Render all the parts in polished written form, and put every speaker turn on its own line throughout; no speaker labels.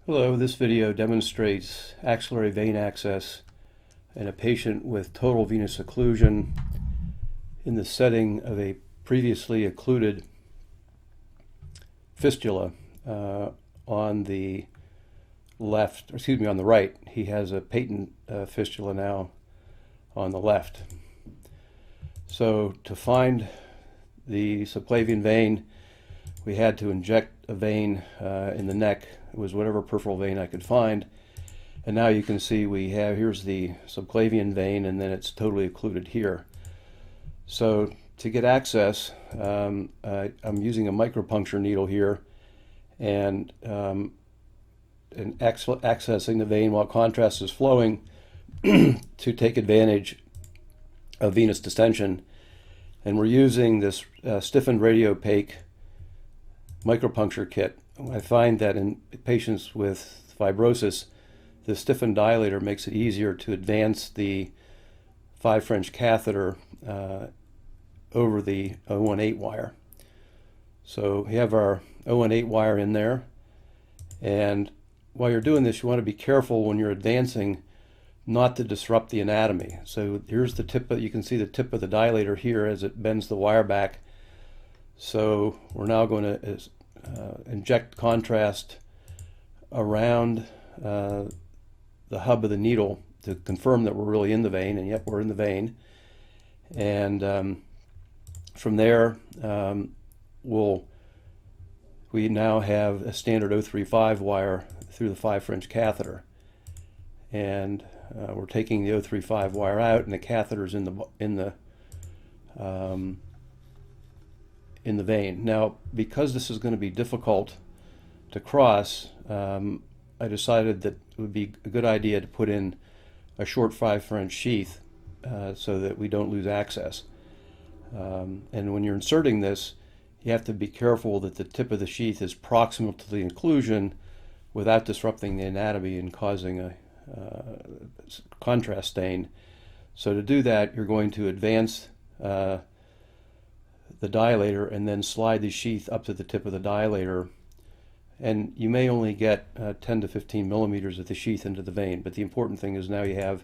Hello, this video demonstrates axillary vein access in a patient with total venous occlusion in the setting of a previously occluded fistula on the left, on the right. He has a patent fistula now on the left. So to find the subclavian vein, we had to inject a vein in the neck. It was whatever peripheral vein I could find. And now you can see here's the subclavian vein, and then it's totally occluded here. So to get access, I'm using a micropuncture needle here and accessing the vein while contrast is flowing to take advantage of venous distension. And we're using this stiffened radiopaque micropuncture kit. I find that in patients with fibrosis, the stiffened dilator makes it easier to advance the 5 French catheter over the 018 wire. So we have our 018 wire in there, and while you're doing this, you want to be careful when you're advancing not to disrupt the anatomy. So here's the tip, you can see the tip of the dilator here as it bends the wire back. So we're now going to inject contrast around the hub of the needle to confirm that we're really in the vein, and yep, we're in the vein. And from there, we now have a standard 035 wire through the 5 French catheter, and we're taking the 035 wire out, and the catheter's in the vein. Now, because this is going to be difficult to cross, I decided that it would be a good idea to put in a short 5 French sheath so that we don't lose access. And when you're inserting this, you have to be careful that the tip of the sheath is proximal to the inclusion without disrupting the anatomy and causing a contrast stain. So to do that, you're going to advance the dilator and then slide the sheath up to the tip of the dilator, and you may only get 10 to 15 millimeters of the sheath into the vein, but the important thing is now you have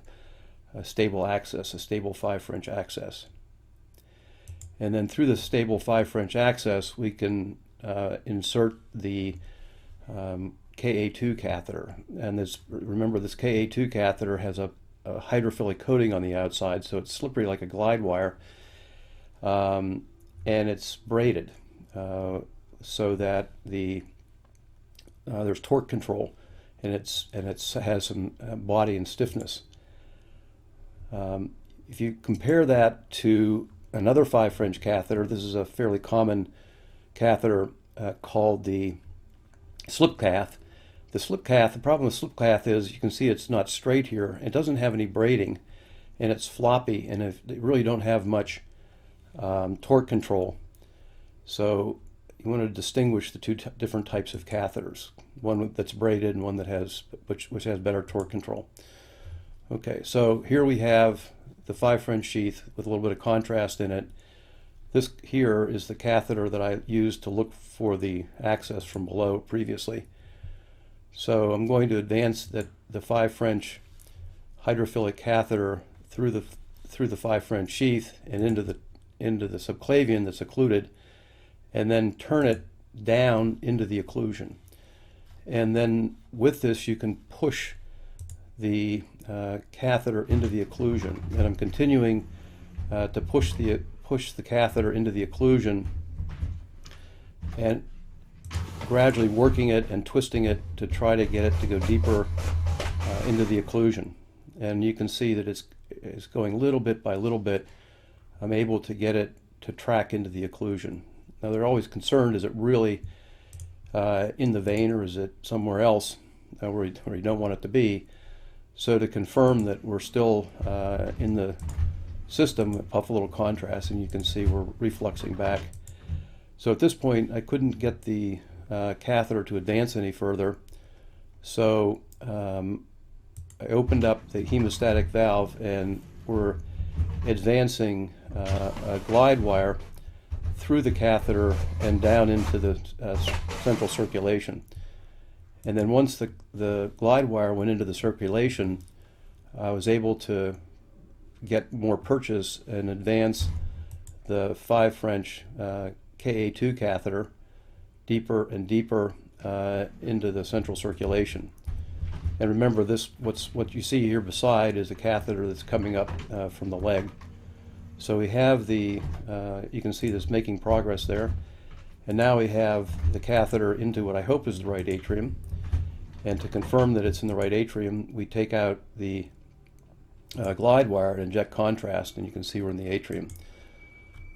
a stable access, a stable 5 French access. And then through the stable 5 French access, we can insert the KA2 catheter. And remember, this KA2 catheter has a hydrophilic coating on the outside, so it's slippery like a glide wire. And it's braided so that there's torque control, and it has some body and stiffness. If you compare that to another 5 French catheter, this is a fairly common catheter called the slip cath. The problem with slip cath is you can see it's not straight here. It doesn't have any braiding, and it's floppy, and they really don't have much torque control. So you want to distinguish the two different types of catheters, one that's braided and one that which has better torque control. Okay, so here we have the 5 French sheath with a little bit of contrast in it. This here is the catheter that I used to look for the access from below previously. So I'm going to advance the 5 French hydrophilic catheter through the 5 French sheath and into the subclavian that's occluded, and then turn it down into the occlusion. And then with this, you can push the catheter into the occlusion. And I'm continuing to push the catheter into the occlusion and gradually working it and twisting it to try to get it to go deeper into the occlusion. And you can see that it's going little bit by little bit. I'm able to get it to track into the occlusion. Now, they're always concerned, is it really in the vein, or is it somewhere else where you don't want it to be? So to confirm that we're still in the system, puff a little contrast, and you can see we're refluxing back. So at this point, I couldn't get the catheter to advance any further. So I opened up the hemostatic valve, and we're advancing a glide wire through the catheter and down into the central circulation. And then once the glide wire went into the circulation, I was able to get more purchase and advance the 5 French KA2 catheter deeper and deeper into the central circulation. And remember, what you see here beside is a catheter that's coming up from the leg. So we have you can see this making progress there. And now we have the catheter into what I hope is the right atrium. And to confirm that it's in the right atrium, we take out the glide wire and inject contrast, and you can see we're in the atrium.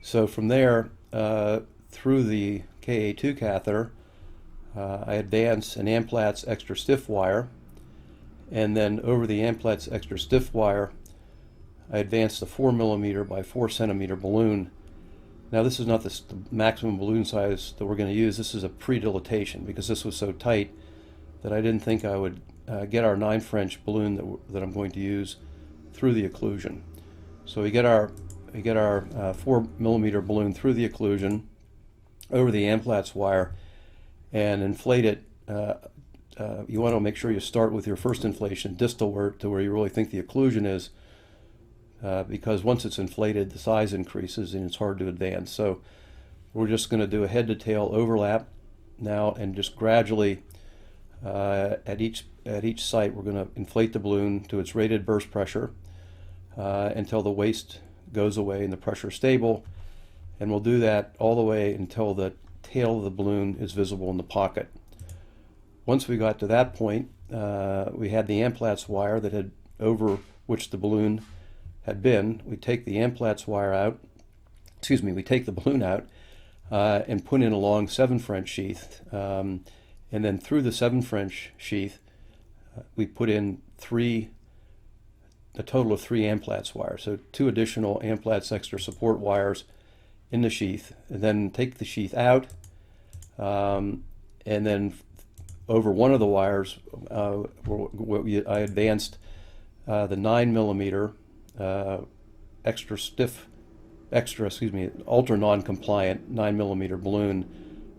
So from there, through the KA2 catheter, I advance an Amplatz extra stiff wire, and then over the Amplatz extra stiff wire, I advance the 4 millimeter by 4 centimeter balloon. Now this is not the maximum balloon size that we're going to use. This is a pre-dilatation because this was so tight that I didn't think I would get our 9 French balloon that I'm going to use through the occlusion. So we get our 4 millimeter balloon through the occlusion over the Amplatz wire and inflate it. You want to make sure you start with your first inflation distal to where you really think the occlusion is, because once it's inflated, the size increases and it's hard to advance. So we're just going to do a head to tail overlap now, and just gradually at each site we're going to inflate the balloon to its rated burst pressure until the waist goes away and the pressure is stable, and we'll do that all the way until the tail of the balloon is visible in the pocket. Once we got to that point, we had the Amplatz wire that had over which the balloon had been. We take the Amplatz wire out, we take the balloon out and put in a long 7 French sheath, and then through the 7 French sheath we put in a total of 3 Amplatz wires, so 2 additional Amplatz extra support wires in the sheath, and then take the sheath out, and then over one of the wires I advanced the 9 millimeter ultra non-compliant 9 millimeter balloon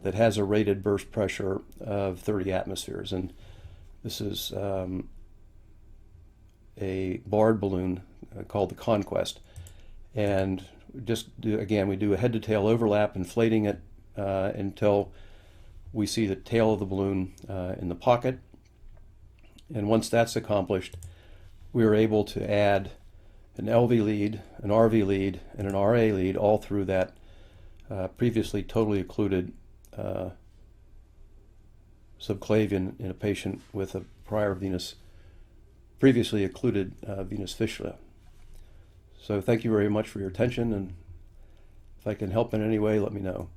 that has a rated burst pressure of 30 atmospheres, and this is a barred balloon called the Conquest. And we do a head to tail overlap, inflating it until we see the tail of the balloon in the pocket. And once that's accomplished, we are able to add an LV lead, an RV lead, and an RA lead all through that previously totally occluded subclavian in a patient with a previously occluded venous fistula. So thank you very much for your attention, and if I can help in any way, let me know.